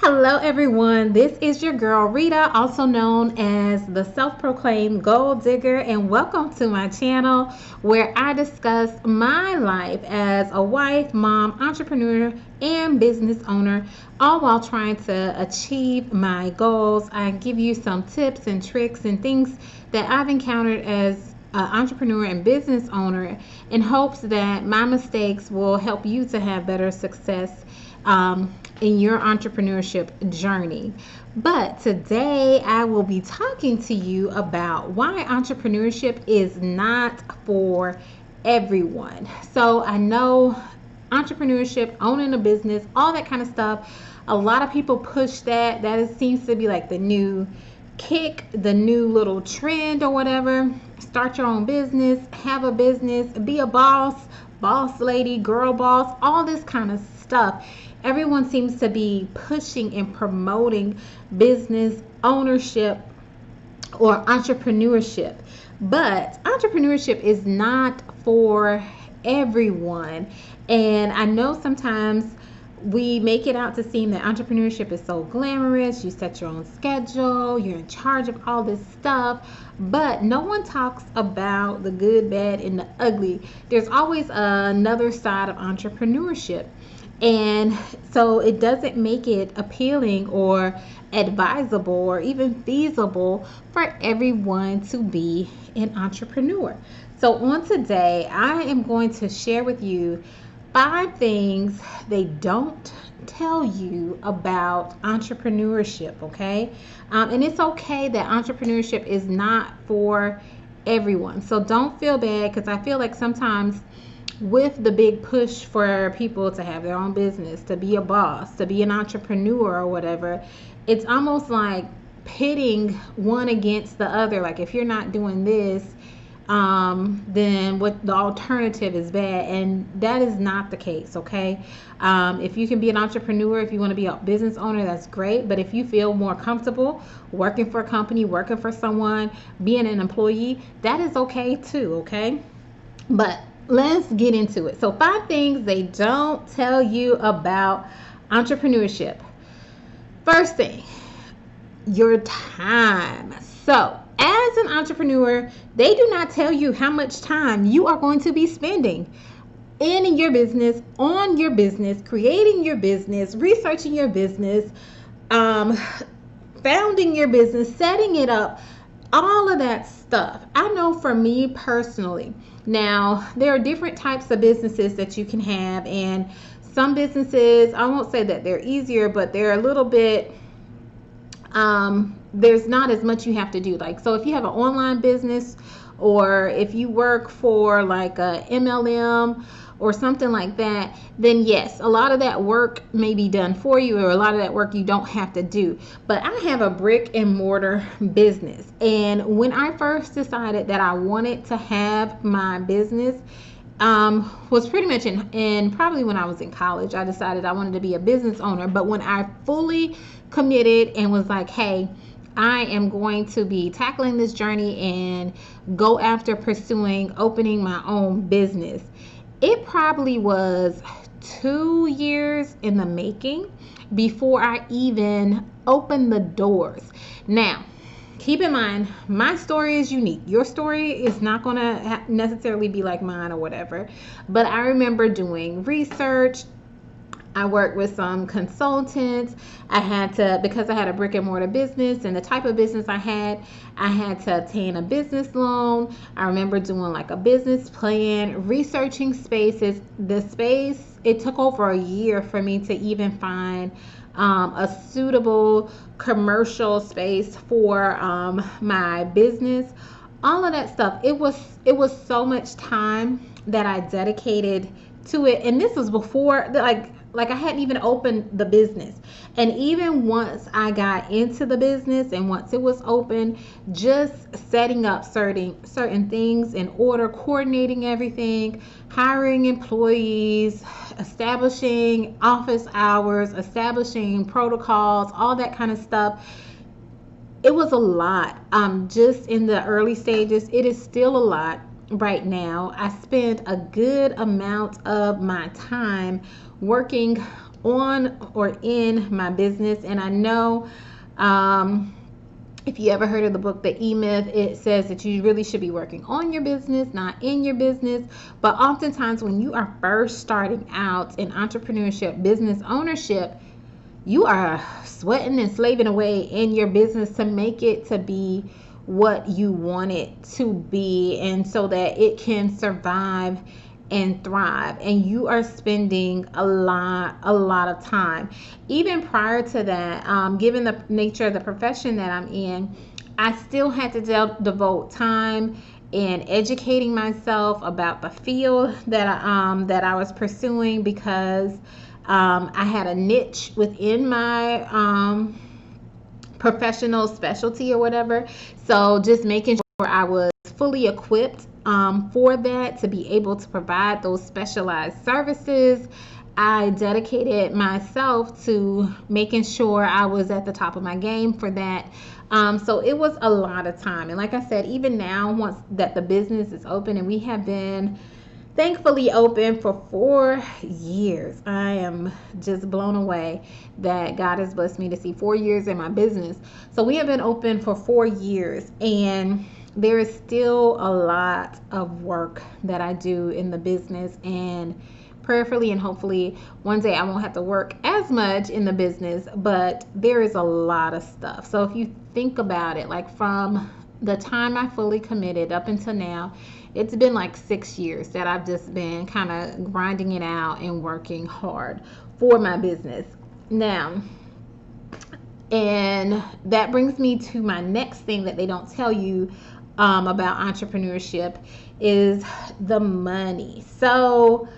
Hello, everyone. This is your girl Rita, also known as the self proclaimed gold digger, and welcome to my channel where I discuss my life as a wife, mom, entrepreneur, and business owner, all while trying to achieve my goals. I give you some tips and tricks and things that I've encountered as an entrepreneur and business owner in hopes that my mistakes will help you to have better success in your entrepreneurship journey. But today I will be talking to you about why entrepreneurship is not for everyone. So I know entrepreneurship, owning a business, all that kind of stuff. A lot of people push that. Seems to be like the new kick, the new little trend or whatever. Start your own business, have a business, be a boss lady, girl boss, all this kind of stuff. Everyone seems to be pushing and promoting business ownership or entrepreneurship. But entrepreneurship is not for everyone. And I know sometimes we make it out to seem that entrepreneurship is so glamorous. You set your own schedule, you're in charge of all this stuff, but no one talks about the good, bad, and the ugly. There's always another side of entrepreneurship. And so it doesn't make it appealing or advisable or even feasible for everyone to be an entrepreneur. So, on today, I am going to share with you 5 things they don't tell you about entrepreneurship, okay? And it's okay that entrepreneurship is not for everyone. So, don't feel bad because I feel like sometimes with the big push for people to have their own business, to be a boss, to be an entrepreneur or whatever, it's almost like pitting one against the other. Like if you're not doing this, then what the alternative is bad, and that is not the case. Okay, if you can be an entrepreneur, if you want to be a business owner, that's great. But if you feel more comfortable working for a company, working for someone, being an employee, that is okay too. Okay, but let's get into it. So, 5 things they don't tell you about entrepreneurship. First thing, your time. So, as an entrepreneur, they do not tell you how much time you are going to be spending in your business, on your business, creating your business, researching your business, um, founding your business, setting it up, all of that stuff. I know for me personally, now there are different types of businesses that you can have, and some businesses, I won't say that they're easier, but they're a little bit there's not as much you have to do. Like, so if you have an online business, or if you work for like a MLM or something like that, then yes, a lot of that work may be done for you, or a lot of that work you don't have to do. But I have a brick and mortar business, and when I first decided that I wanted to have my business, was pretty much in probably when I was in college. I decided I wanted to be a business owner. But when I fully committed and was like, hey, I am going to be tackling this journey and go after pursuing opening my own business, it probably was 2 years in the making before I even opened the doors. Now, keep in mind, my story is unique. Your story is not going to necessarily be like mine or whatever. But I remember doing research. I worked with some consultants. I had to, because I had a brick and mortar business and the type of business I had to obtain a business loan. I remember doing like a business plan, researching spaces. The space, it took over a year for me to even find a suitable commercial space for my business. All of that stuff. It was so much time that I dedicated to it, and this was before like I hadn't even opened the business. And even once I got into the business and once it was open, just setting up certain things in order, coordinating everything, hiring employees, establishing office hours, establishing protocols, all that kind of stuff. It was a lot. Just in the early stages, it is still a lot right now. I spend a good amount of my time working on or in my business. And I know, if you ever heard of the book The E-Myth, it says that you really should be working on your business, not in your business. But oftentimes when you are first starting out in entrepreneurship, business ownership, you are sweating and slaving away in your business to make it to be what you want it to be, and so that it can survive and thrive. And you are spending a lot of time. Even prior to that, given the nature of the profession that I'm in, I still had to devote time in educating myself about the field that I was pursuing, because I had a niche within my professional specialty or whatever. So just making sure I was fully equipped for that, to be able to provide those specialized services. I dedicated myself to making sure I was at the top of my game for that. So it was a lot of time. And like I said, even now, once that the business is open, and we have been thankfully open for 4 years. I am just blown away that God has blessed me to see 4 years in my business. So we have been open for 4 years, and there is still a lot of work that I do in the business, and prayerfully and hopefully one day I won't have to work as much in the business, but there is a lot of stuff. So if you think about it, like from the time I fully committed up until now, it's been like 6 years that I've just been kind of grinding it out and working hard for my business. Now, and that brings me to my next thing that they don't tell you about entrepreneurship, is the money. So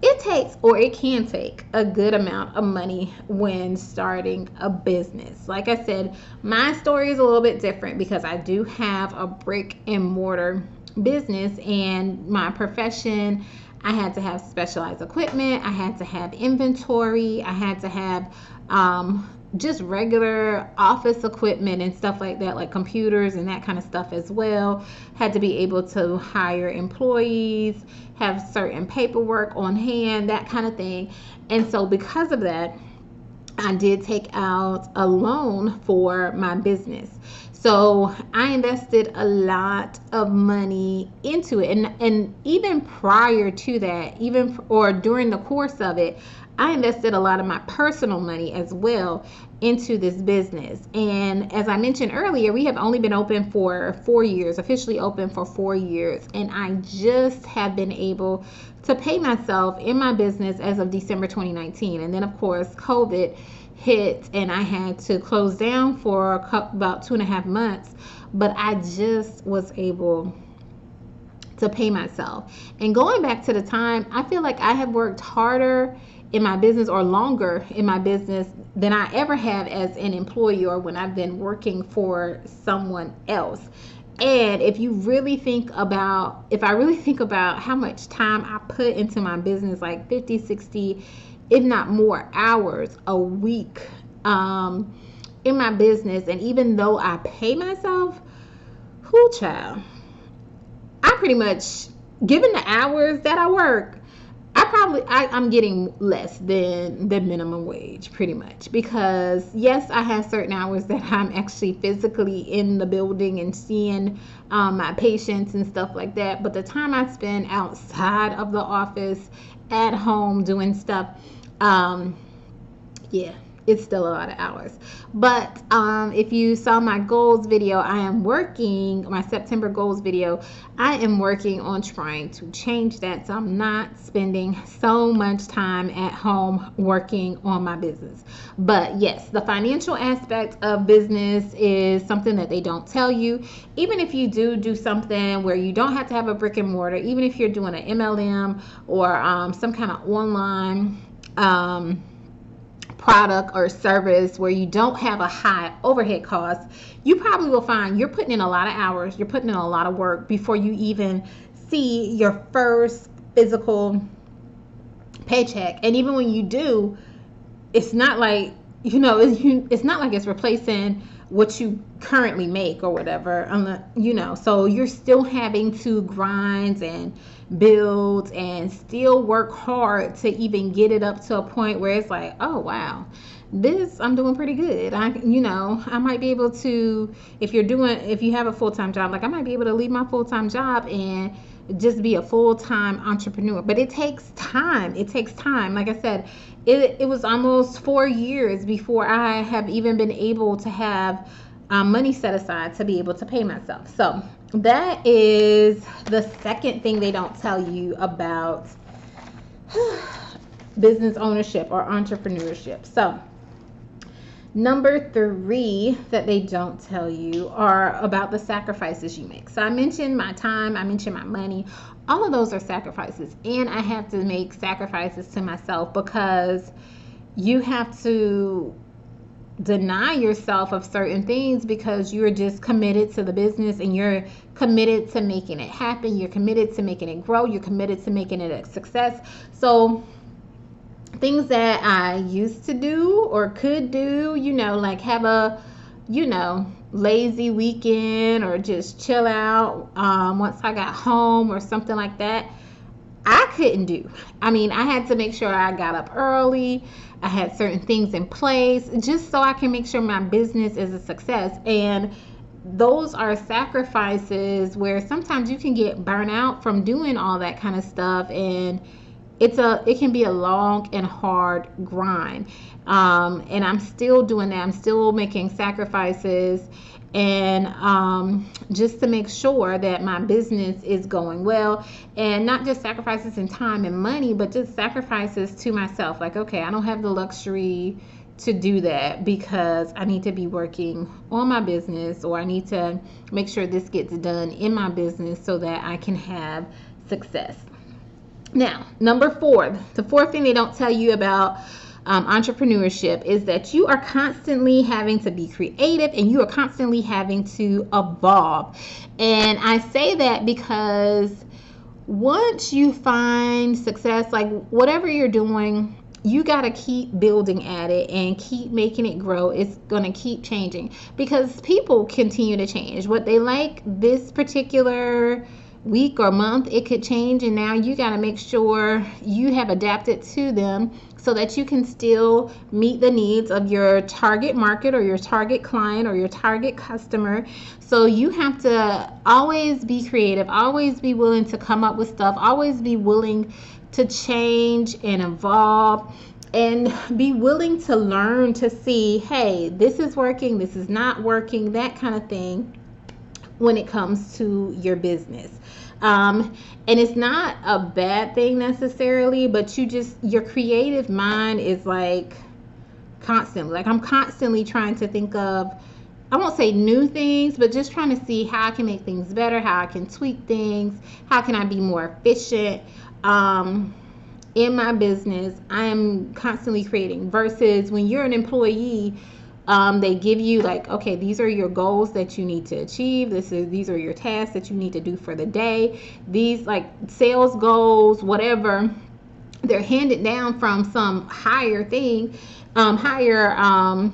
it takes, or it can take, a good amount of money when starting a business. Like I said, my story is a little bit different because I do have a brick and mortar business, and my profession, I had to have specialized equipment, I had to have inventory, I had to have just regular office equipment and stuff like that, like computers and that kind of stuff as well. Had to be able to hire employees, have certain paperwork on hand, that kind of thing. And so because of that, I did take out a loan for my business. So I invested a lot of money into it. And even prior to that, or during the course of it, I invested a lot of my personal money as well into this business. And as I mentioned earlier, we have only been open for 4 years, officially open for 4 years. And I just have been able to pay myself in my business as of December 2019. And then, of course, COVID hit and I had to close down for about 2.5 months. But I just was able to pay myself. And going back to the time, I feel like I have worked harder in my business, or longer in my business, than I ever have as an employee, or when I've been working for someone else. And if I really think about how much time I put into my business, like 50, 60, if not more hours a week in my business, and even though I pay myself, whoo child, I pretty much, given the hours that I work, I'm getting less than the minimum wage, pretty much, because yes, I have certain hours that I'm actually physically in the building and seeing my patients and stuff like that. But the time I spend outside of the office, at home, doing stuff, yeah, it's still a lot of hours. But if you saw my goals video, my September goals video, I am working on trying to change that, so I'm not spending so much time at home working on my business. But yes, the financial aspect of business is something that they don't tell you. Even if you do something where you don't have to have a brick and mortar, even if you're doing an MLM or some kind of online product or service where you don't have a high overhead cost, you probably will find you're putting in a lot of hours, you're putting in a lot of work before you even see your first physical paycheck. And even when you do, it's not like, it's not like it's replacing what you currently make or whatever, so you're still having to grind and build and still work hard to even get it up to a point where it's like, oh wow, this I'm doing pretty good. I might be able to, if you have a full-time job, like I might be able to leave my full-time job and just be a full-time entrepreneur. But it takes time. Like I said, it was almost 4 years before I have even been able to have money set aside to be able to pay myself. So that is the second thing they don't tell you about business ownership or entrepreneurship. So number 3 that they don't tell you are about the sacrifices you make. So I mentioned my time, I mentioned my money. All of those are sacrifices, and I have to make sacrifices to myself, because you have to deny yourself of certain things because you're just committed to the business, and you're committed to making it happen. You're committed to making it grow. You're committed to making it a success. So things that I used to do or could do, like have a, lazy weekend or just chill out once I got home or something like that, I couldn't do. I had to make sure I got up early. I had certain things in place just so I can make sure my business is a success. And those are sacrifices where sometimes you can get burnt out from doing all that kind of stuff, and it can be a long and hard grind. And I'm still doing that. I'm still making sacrifices, and just to make sure that my business is going well, and not just sacrifices in time and money, but just sacrifices to myself. Like, okay, I don't have the luxury to do that because I need to be working on my business, or I need to make sure this gets done in my business so that I can have success. Now, number 4, the 4th thing they don't tell you about entrepreneurship is that you are constantly having to be creative, and you are constantly having to evolve. And I say that because once you find success, like whatever you're doing, you got to keep building at it and keep making it grow. It's going to keep changing because people continue to change. What they like this particular week or month, it could change, and now you got to make sure you have adapted to them so that you can still meet the needs of your target market or your target client or your target customer. So you have to always be creative, always be willing to come up with stuff, always be willing to change and evolve, and be willing to learn to see, hey, this is working, this is not working, that kind of thing when it comes to your business. And it's not a bad thing necessarily, but your creative mind is like constantly, like I'm constantly trying to think of, I won't say new things, but just trying to see how I can make things better, how I can tweak things, how can I be more efficient in my business. I am constantly creating, versus when you're an employee, they give you like, okay, these are your goals that you need to achieve. These are your tasks that you need to do for the day. These like sales goals, whatever, they're handed down from some higher thing, I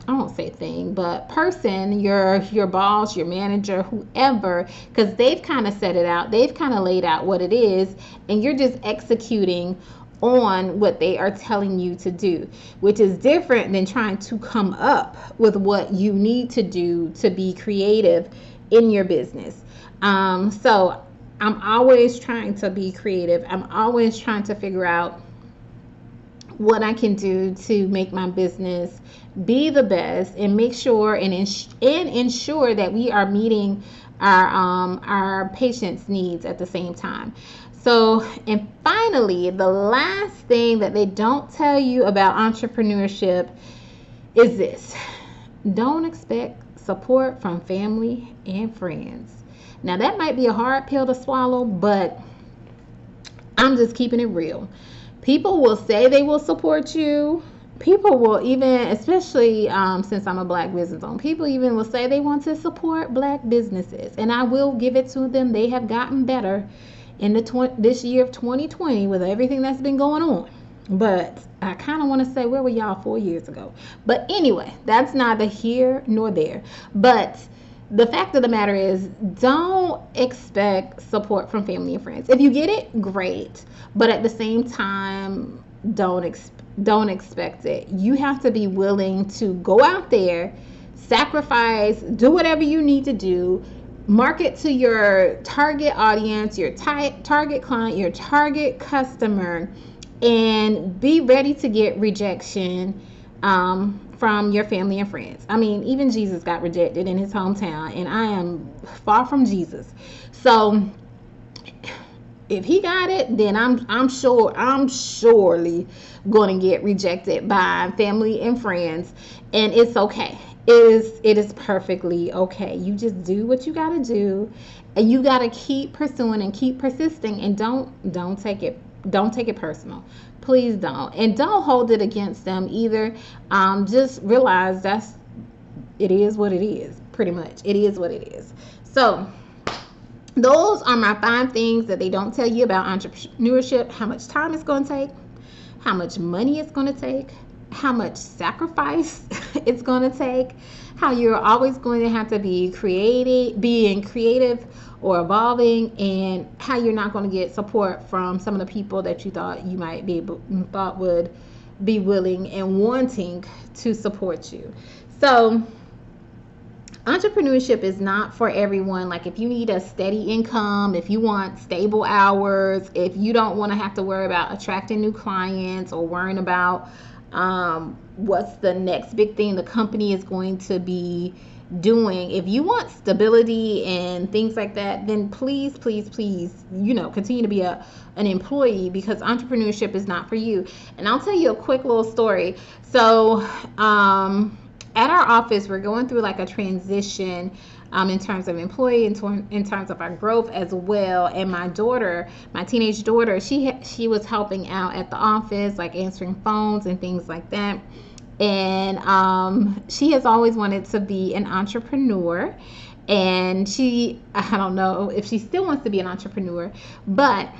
won't say thing, but person, your boss, your manager, whoever, because they've kind of set it out. They've kind of laid out what it is, and you're just executing on what they are telling you to do, which is different than trying to come up with what you need to do to be creative in your business. So I'm always trying to be creative. I'm always trying to figure out what I can do to make my business be the best, and make sure and ensure that we are meeting our patients' needs at the same time. So, and finally, the last thing that they don't tell you about entrepreneurship is this: don't expect support from family and friends. Now, that might be a hard pill to swallow, but I'm just keeping it real. People will say they will support you. People will even, especially since I'm a black business owner, people even will say they want to support black businesses. And I will give it to them. They have gotten better in this year of 2020 with everything that's been going on. But I kind of want to say, where were y'all 4 years ago? But anyway, that's neither here nor there. But the fact of the matter is, don't expect support from family and friends. If you get it, great. But at the same time, don't expect it. You have to be willing to go out there, sacrifice, do whatever you need to do, market to your target audience, your target client, your target customer, and be ready to get rejection from your family and friends. I mean, even Jesus got rejected in his hometown, and I am far from Jesus. So if he got it, then I'm surely going to get rejected by family and friends, and it's okay. It is perfectly okay. You just do what you got to do, and you got to keep pursuing and keep persisting, and don't take it personal. Please don't, and don't hold it against them either. Just realize it is what it is. Pretty much, it is what it is. So those are my 5 things that they don't tell you about entrepreneurship: how much time it's going to take, how much money it's going to take, how much sacrifice it's going to take, how you're always going to have to be being creative or evolving, and how you're not going to get support from some of the people that you thought would be willing and wanting to support you. So entrepreneurship is not for everyone. Like, if you need a steady income, if you want stable hours, if you don't want to have to worry about attracting new clients or worrying about what's the next big thing the company is going to be doing, if you want stability and things like that, then please continue to be an employee, because entrepreneurship is not for you. And I'll tell you a quick little story. So at our office, we're going through like a transition in terms of employee, in terms of our growth as well. And my daughter, my teenage daughter, she was helping out at the office, like answering phones and things like that. And she has always wanted to be an entrepreneur. And I don't know if she still wants to be an entrepreneur, but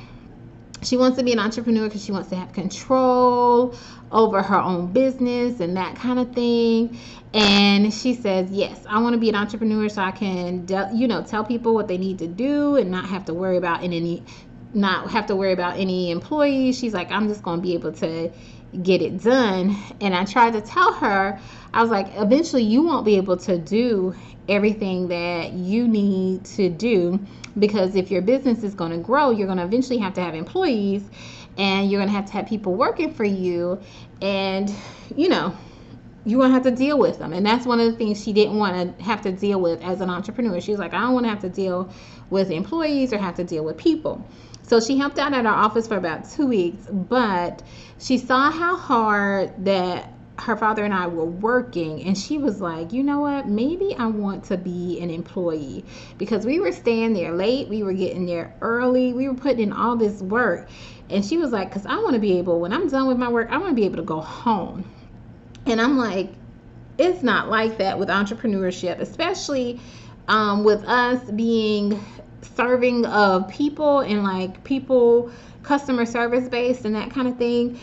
she wants to be an entrepreneur because she wants to have control over her own business and that kind of thing. And she says, yes, I want to be an entrepreneur so I can, tell people what they need to do and not have to worry about any employees. She's like, I'm just going to be able to get it done. And I tried to tell her, I was like, eventually you won't be able to do everything that you need to do, because if your business is going to grow, you're going to eventually have to have employees, and you're going to have people working for you, and you're going to have to deal with them. And that's one of the things she didn't want to have to deal with as an entrepreneur. She was like, I don't want to have to deal with employees or have to deal with people. So she helped out at our office for about 2 weeks, but she saw how hard that her father and I were working, and she was like, you know what, maybe I want to be an employee, because we were staying there late, we were getting there early, we were putting in all this work. And she was like, because I want to be able, when I'm done with my work, I want to be able to go home. And I'm like, it's not like that with entrepreneurship, especially with us being serving of people and like people, customer service based and that kind of thing.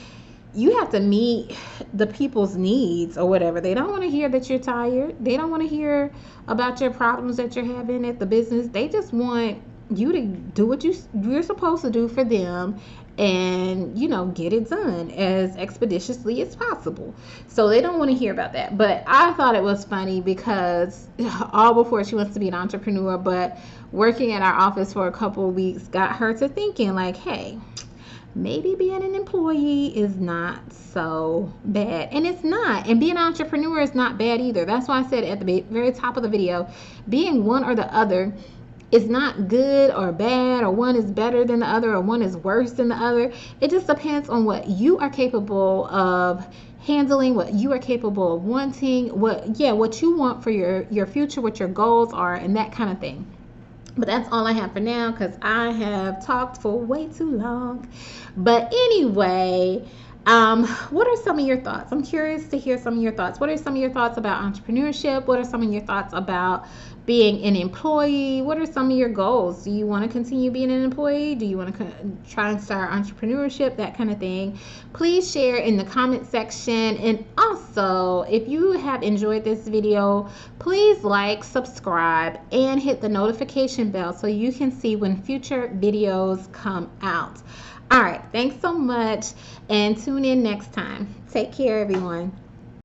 You have to meet the people's needs or whatever. They don't want to hear that you're tired. They don't want to hear about your problems that you're having at the business. They just want you to do what you're supposed to do for them, and get it done as expeditiously as possible. So they don't want to hear about that. But I thought it was funny, because all before she wants to be an entrepreneur, but working at our office for a couple of weeks got her to thinking like, hey, maybe being an employee is not so bad. And it's not. And being an entrepreneur is not bad either. That's why I said at the very top of the video, being one or the other is not good or bad, or one is better than the other, or one is worse than the other. It just depends on what you are capable of handling, what you are capable of wanting, what you want for your future, what your goals are, and that kind of thing. But that's all I have for now, because I have talked for way too long. But anyway, What are some of your thoughts? I'm curious to hear some of your thoughts. What are some of your thoughts about entrepreneurship? What are some of your thoughts about being an employee? What are some of your goals? Do you want to continue being an employee? Do you want to try and start entrepreneurship? That kind of thing. Please share in the comment section. And also, if you have enjoyed this video, please like, subscribe, and hit the notification bell so you can see when future videos come out. All right, thanks so much, and tune in next time. Take care, everyone.